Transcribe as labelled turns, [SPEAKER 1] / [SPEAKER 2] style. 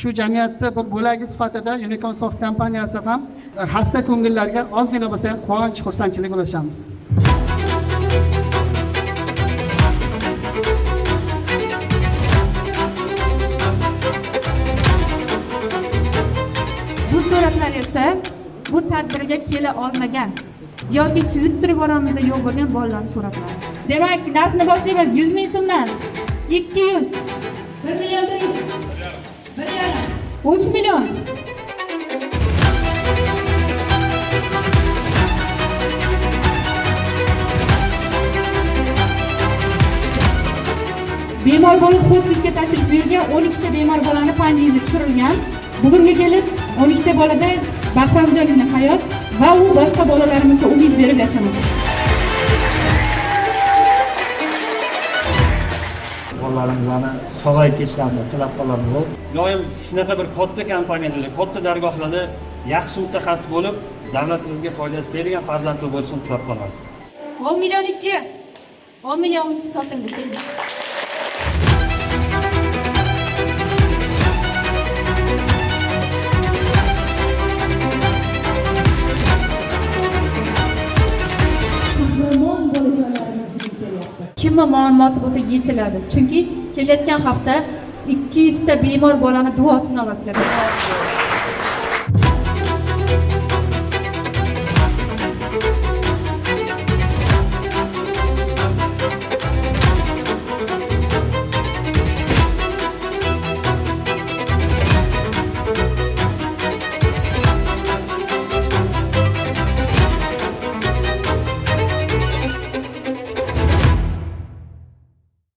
[SPEAKER 1] shu jamiyatda bir bo'lagi sifatida Unicorn Soft kompaniyasi ham xasta ko'ngillarga ozgina bo'lsa ham quvonch, xursandchilik ulashamiz.
[SPEAKER 2] Bu suratlar esa bu tadbirga kela olmagan yoki chizib turib oramizda yo'q bo'lgan bolalarning suratlari. Demak, darsni boshlaymiz. 100 ming so'mdan 200, 1 million 100, 1,5, 3 million. Bemor bo'lib hospitsga tashrif buyurgan 12 ta bemor bolani panjizi tushirilgan. Bugunga kelib 12 ta bolada bahramjongina hayot va u boshqa bolalarimizga umid berib yashamoqda.
[SPEAKER 3] Bolalarimizni sog'ayib ketishlarini tilab qolamiz.
[SPEAKER 4] Doim shunaqa bir katta kompaniyalarda, katta dargohlarda yaxshi mutaxassis bo'lib, davlatimizga foydasi tegadigan farzandli bo'lishini tilab qolamiz.
[SPEAKER 2] 10 million 2, 10 million 3 sotildi. Keldi. Kimni muammosi bo'lsa yechiladi. Chunki kelayotgan hafta 200 ta bemor bolani duosini olasizlar.